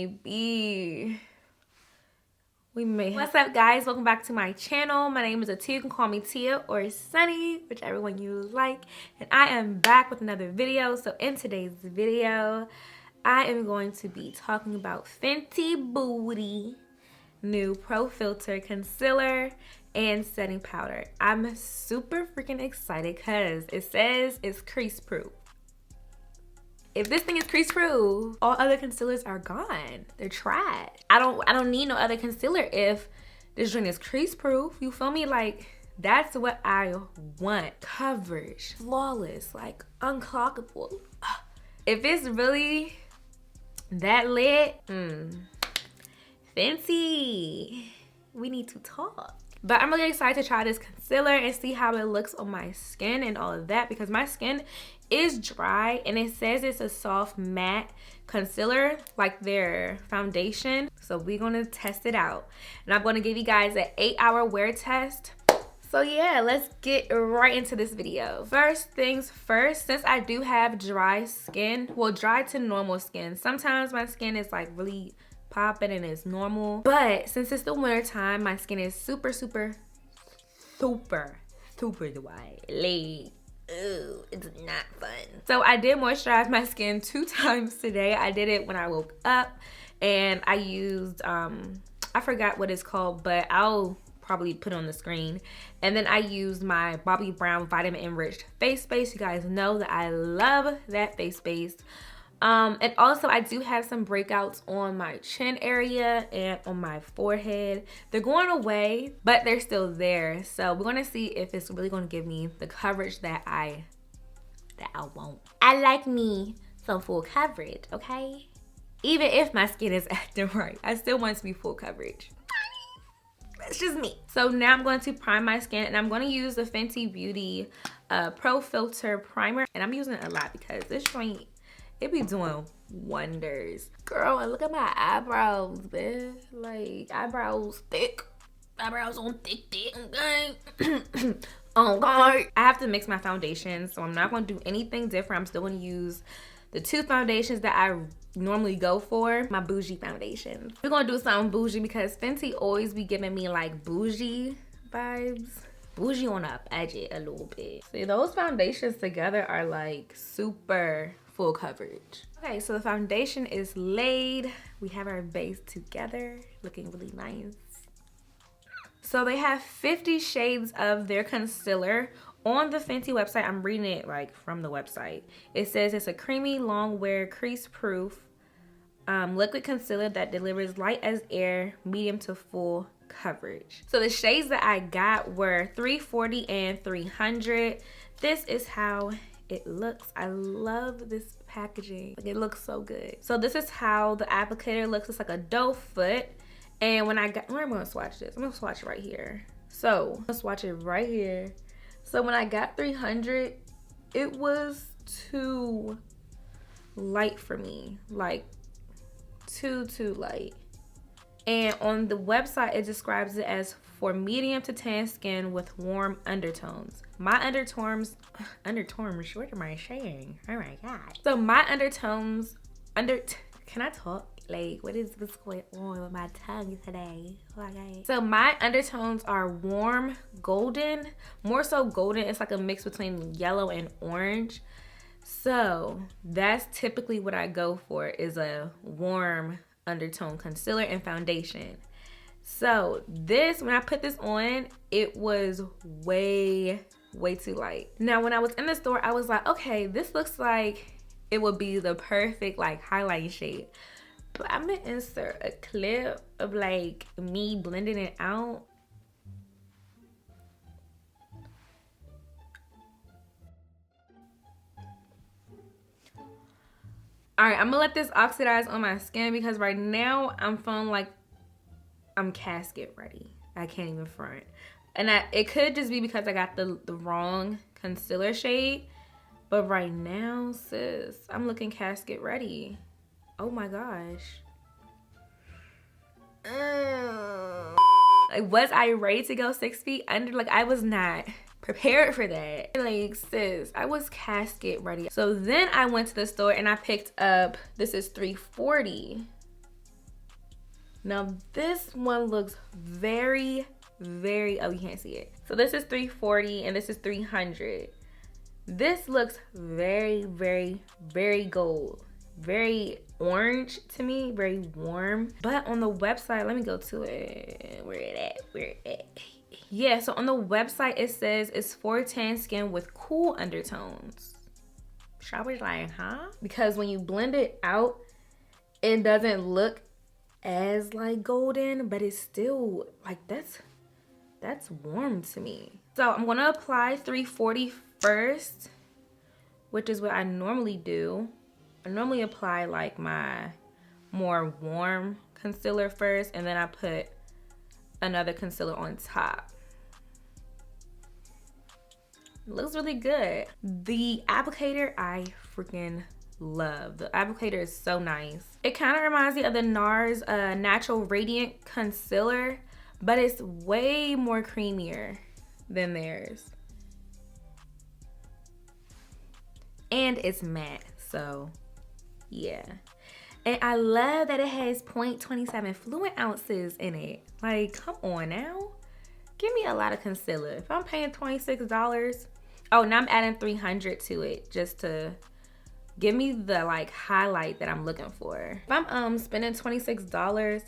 may be. What's up, guys? Welcome back to my channel. My name is Tia. You can call me Tia or Sunny, whichever one you like. And I am back with another video. So in today's video, I am going to be talking about Fenty Beauty new Pro Filt'r concealer and setting powder. I'm super freaking excited because it says it's crease proof. If this thing is crease proof, all other concealers are gone. They're trash. I don't need no other concealer if this joint is crease proof. You feel me? Like, that's what I want. Coverage, flawless, like uncloggable. If it's really that lit, Fenty, we need to talk. But I'm really excited to try this concealer and see how it looks on my skin and all of that, because my skin is dry and it says it's a soft matte concealer like their foundation. So we're gonna test it out and I'm gonna give you guys an 8-hour wear test. So yeah, let's get right into this video. First things first, since I do have dry skin, well, dry to normal skin, sometimes my skin is like really popping and it's normal, but since it's the winter time, my skin is super dry. Like, ooh, it's not fun. So I did moisturize my skin 2 times today. I did it when I woke up and I used I forgot what it's called, but I'll probably put it on the screen. And then I used my Bobbi Brown vitamin enriched face base. You guys know that I love that face base. And also I do have some breakouts on my chin area and on my forehead. They're going away, but they're still there. So we're gonna see if it's really gonna give me the coverage that I want. I like me some full coverage, okay? Even if my skin is acting right, I still want it to be full coverage. That's just me. So now I'm going to prime my skin and I'm going to use the Fenty Beauty Pro Filt'r primer. And I'm using it a lot because this joint, it be doing wonders. Girl, and look at my eyebrows, bitch. Like, eyebrows thick. Eyebrows on thick, okay? Oh God. I have to mix my foundation, so I'm not going to do anything different. I'm still going to use the 2 foundations that I normally go for, my bougie foundation. We're going to do something bougie because Fenty always be giving me like bougie vibes. Bougie on up edge a little bit. See, those foundations together are like super full coverage. Okay, so the foundation is laid. We have our base together, looking really nice. So they have 50 shades of their concealer on the Fenty website. I'm reading it like from the website. It says it's a creamy, long wear, crease proof liquid concealer that delivers light as air, medium to full coverage. So the shades that I got were 340 and 300. This is how it looks. I love this packaging. Like, it looks so good. So this is how the applicator looks. It's like a doe foot. And when I got, where am I gonna swatch this? I'm gonna swatch it right here. So I'm gonna swatch it right here. So when I got 300, it was too light for me. Like too light. And on the website, it describes it as for medium to tan skin with warm undertones. My undertones, what am I saying? Oh my God. So my undertones, can I talk? Like, what's going on with my tongue today? Okay. So my undertones are warm golden, more so golden. It's like a mix between yellow and orange. So that's typically what I go for, is a warm undertone concealer and foundation. So this, when I put this on, it was way too light. Now when I was in the store, I was like, okay, this looks like it would be the perfect like highlighting shade. But I'm gonna insert a clip of like me blending it out. All right, I'm gonna let this oxidize on my skin because right now I'm feeling like I'm casket ready. I can't even front. And it could just be because I got the wrong concealer shade. But right now, sis, I'm looking casket ready. Oh my gosh. Like, was I ready to go 6 feet under? Like, I was not prepared for that. Like, sis, I was casket ready. So then I went to the store and I picked up, this is 340. Now this one looks very, oh, you can't see it. So this is $340 and this is $300. This looks very, very gold. Very orange to me, very warm. But on the website, let me go to it. Where it at? Yeah, so on the website it says it's for tan skin with cool undertones. So I was like, huh? Because when you blend it out, it doesn't look as like golden, but it's still like that's warm to me. So I'm gonna apply $340 first, which is what I normally do. I normally apply like my more warm concealer first, and then I put another concealer on top. It looks really good. The applicator I freaking love. The applicator is so nice. It kind of reminds me of the NARS Natural Radiant Concealer, but it's way more creamier than theirs. And it's matte, so yeah. And I love that it has 0.27 fluid ounces in it. Like, come on now. Give me a lot of concealer. If I'm paying $26, oh, now I'm adding $300 to it just to give me the like highlight that I'm looking for. If I'm spending $26,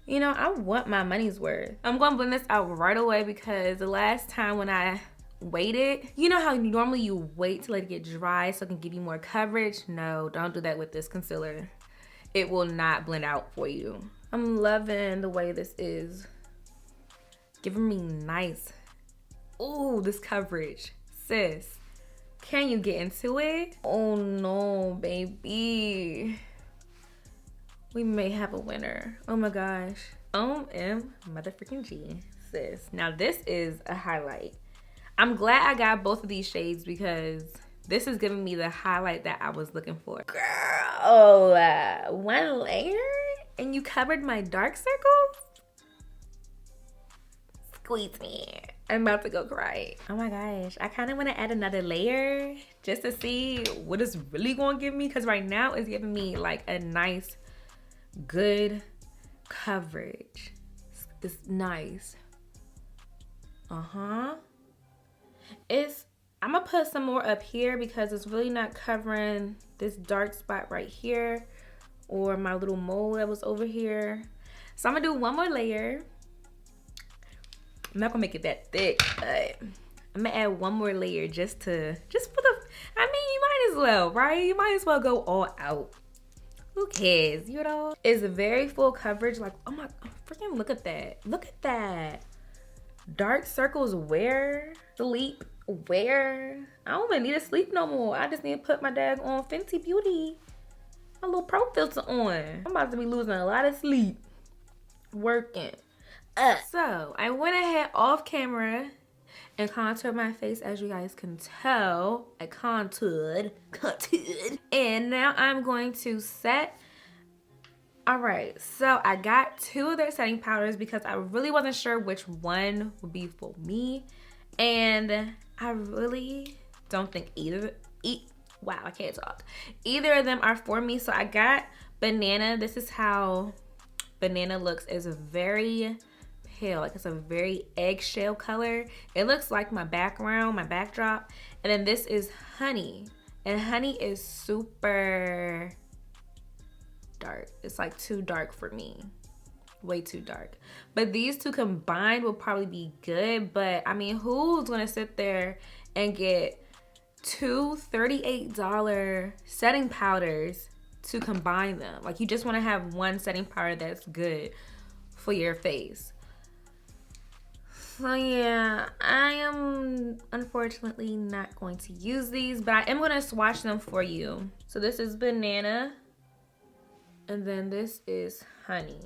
you know, I want my money's worth. I'm gonna blend this out right away because the last time when I waited, you know how normally you wait to let it get dry so it can give you more coverage? No, don't do that with this concealer. It will not blend out for you. I'm loving the way this is giving me nice, ooh, this coverage. Sis, can you get into it? Oh no, baby. We may have a winner. Oh my gosh. OM motherfucking G, sis. Now this is a highlight. I'm glad I got both of these shades because this is giving me the highlight that I was looking for. Girl, one layer and you covered my dark circles? Squeeze me. I'm about to go cry. Oh my gosh, I kind of want to add another layer just to see what it's really going to give me, because right now it's giving me like a nice, good coverage. It's nice. I'm gonna put some more up here because it's really not covering this dark spot right here or my little mole that was over here. So I'm gonna do one more layer. I'm not gonna make it that thick, but I'm gonna add one more layer just for the, I mean, you might as well, right? You might as well go all out. Who cares, you know? It's very full coverage. Like, oh my, freaking look at that. Look at that. Dark circles where? Sleep where? I don't even need to sleep no more. I just need to put my dag on Fenty Beauty. My little pro filter on. I'm about to be losing a lot of sleep. Working. So, I went ahead off camera and contoured my face, as you guys can tell. I contoured. And now I'm going to set. All right, so I got two of their setting powders because I really wasn't sure which one would be for me. And I really don't think wow, I can't talk. Either of them are for me. So I got Banana. This is how Banana looks. It's very pale, like it's a very eggshell color. It looks like my background, my backdrop. And then this is Honey, and Honey is super dark. It's like too dark for me, way too dark. But these two combined will probably be good. But I mean, who's gonna sit there and get two $38 setting powders to combine them? Like, you just want to have one setting powder that's good for your face. So yeah, I am unfortunately not going to use these, but I am going to swatch them for you. So this is Banana, and then this is Honey.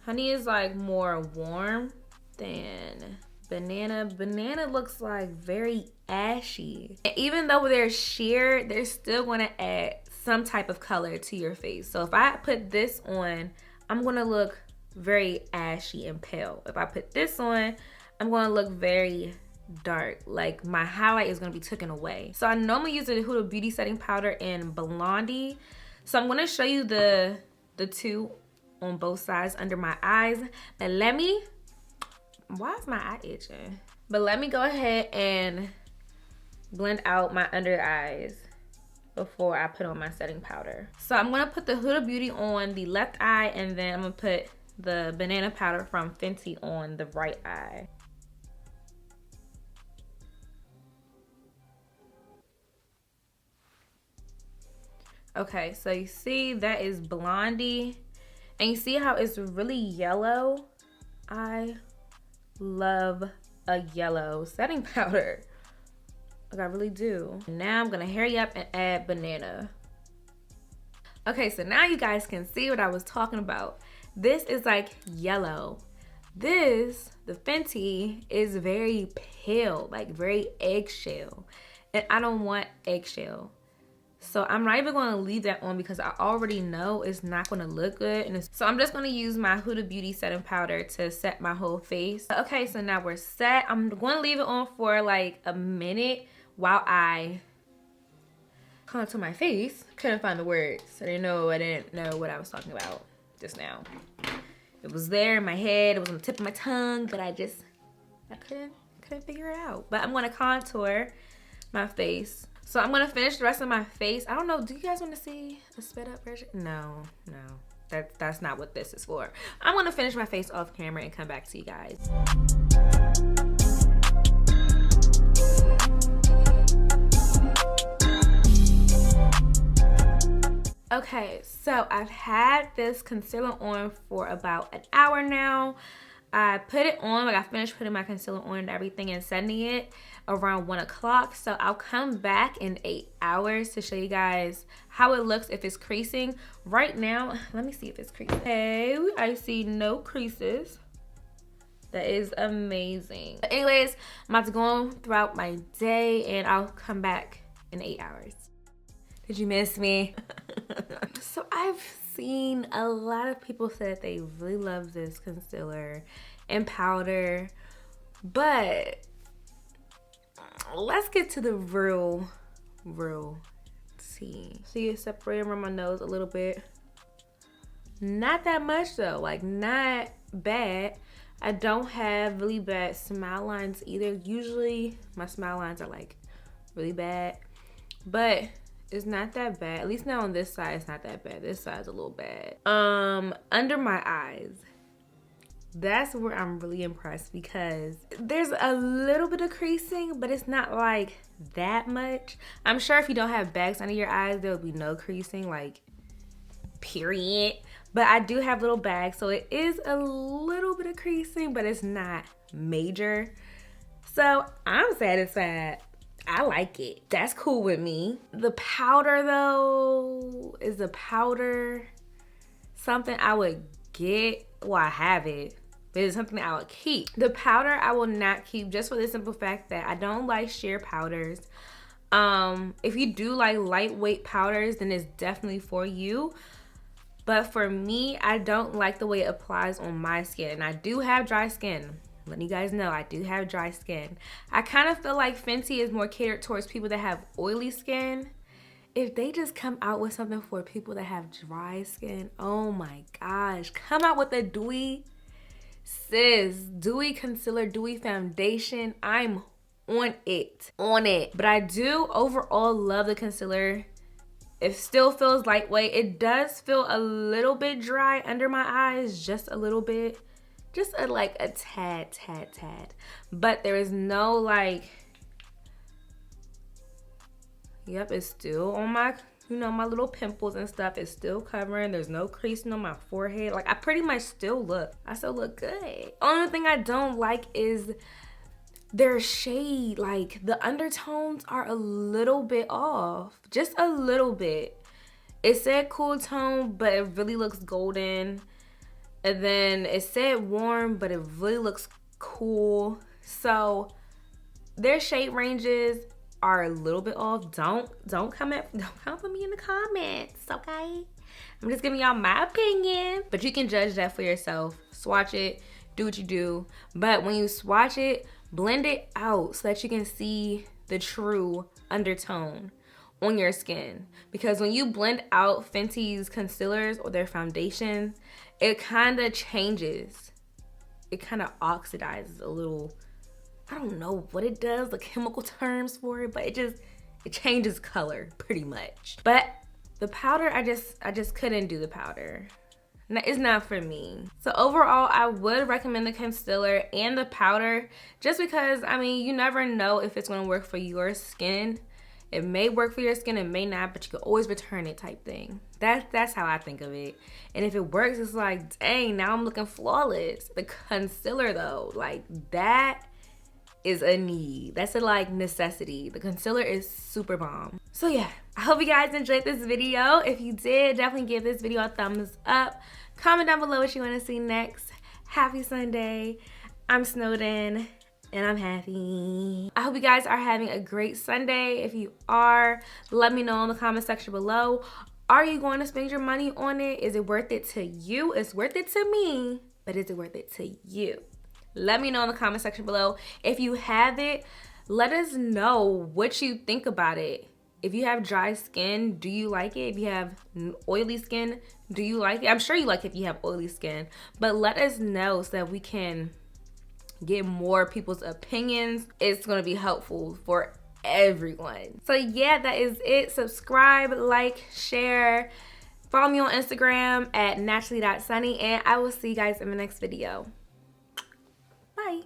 Honey is like more warm than Banana. Banana looks like very ashy. And even though they're sheer, they're still going to add some type of color to your face. So if I put this on, I'm going to look very ashy and pale. If I put this on, I'm going to look very dark. Like, my highlight is going to be taken away. So I normally use the Huda Beauty setting powder in Blondie. So I'm going to show you the two on both sides under my eyes. But why is my eye itching? But let me go ahead and blend out my under eyes before I put on my setting powder. So I'm gonna put the Huda Beauty on the left eye, and then I'm gonna put the banana powder from Fenty on the right eye. Okay, so you see that is Blondie, and you see how it's really yellow? I love a yellow setting powder. Like, I really do. Now I'm gonna hurry up and add banana. Okay, so now you guys can see what I was talking about. This is like yellow. This, the Fenty, is very pale, like very eggshell. And I don't want eggshell. So I'm not even gonna leave that on because I already know it's not gonna look good. And so I'm just gonna use my Huda Beauty setting powder to set my whole face. Okay, so now we're set. I'm gonna leave it on for like a minute while I contour my face. Couldn't find the words. I didn't know what I was talking about just now. It was there in my head, it was on the tip of my tongue, but I couldn't figure it out. But I'm gonna contour my face. So I'm gonna finish the rest of my face. I don't know, do you guys wanna see a sped up version? No. That's not what this is for. I'm gonna finish my face off camera and come back to you guys. Okay, so I've had this concealer on for about an hour now. I put it on, like I finished putting my concealer on and everything and setting it around 1 o'clock. So I'll come back in 8 hours to show you guys how it looks if it's creasing. Right now, let me see if it's creasing. Okay, I see no creases. That is amazing. But anyways, I'm about to go on throughout my day and I'll come back in 8 hours. Did you miss me? So I've seen a lot of people say that they really love this concealer and powder, but let's get to the real tea. See it separating around my nose a little bit. Not that much though, like not bad. I don't have really bad smile lines either. Usually my smile lines are like really bad, but it's not that bad. At least now on this side, it's not that bad. This side's a little bad. Under my eyes, that's where I'm really impressed because there's a little bit of creasing, but it's not like that much. I'm sure if you don't have bags under your eyes, there will be no creasing, like, period. But I do have little bags, so it is a little bit of creasing, but it's not major. So I'm satisfied. I like it. That's cool with me. The powder though, is the powder something I would get? Well, I have it, but it's something I would keep. The powder I will not keep just for the simple fact that I don't like sheer powders. If you do like lightweight powders, then it's definitely for you. But for me, I don't like the way it applies on my skin. And I do have dry skin. Letting you guys know I do have dry skin. I kind of feel like Fenty is more catered towards people that have oily skin. If they just come out with something for people that have dry skin, oh my gosh. Come out with a dewy, dewy concealer, dewy foundation. I'm on it. But I do overall love the concealer. It still feels lightweight. It does feel a little bit dry under my eyes, just a little bit. Just like a tad. But there is no like, yep, it's still on my, my little pimples and stuff. It's still covering. There's no creasing on my forehead. Like I pretty much still look good. Only thing I don't like is their shade. Like the undertones are a little bit off, just a little bit. It said cool tone, but it really looks golden. And then it said warm, but it really looks cool. So their shade ranges are a little bit off. Don't come for me in the comments, okay? I'm just giving y'all my opinion, but you can judge that for yourself. Swatch it, do what you do. But when you swatch it, blend it out so that you can see the true undertone on your skin, because when you blend out Fenty's concealers or their foundations, it kind of changes. It kind of oxidizes a little. I don't know what it does, the chemical terms for it, but it changes color pretty much. But the powder, I just couldn't do the powder. It's not for me. So overall, I would recommend the concealer and the powder, just because, I mean, you never know if it's gonna work for your skin. It may work for your skin, it may not, but you can always return it type thing. That's how I think of it. And if it works, it's like, dang, now I'm looking flawless. The concealer though, like that is a need. That's a like necessity. The concealer is super bomb. So yeah, I hope you guys enjoyed this video. If you did, definitely give this video a thumbs up. Comment down below what you want to see next. Happy Sunday. I'm snowed in and I'm happy. I hope you guys are having a great Sunday. If you are, let me know in the comment section below. Are you going to spend your money on it? Is it worth it to you? It's worth it to me, but is it worth it to you? Let me know in the comment section below. If you have it, let us know what you think about it. If you have dry skin, do you like it? If you have oily skin, do you like it? I'm sure you like it if you have oily skin, but let us know so that we can get more people's opinions. It's gonna be helpful for everyone. So yeah, that is it. Subscribe, like, share, follow me on Instagram at naturally.sunny, and I will see you guys in the next video. Bye.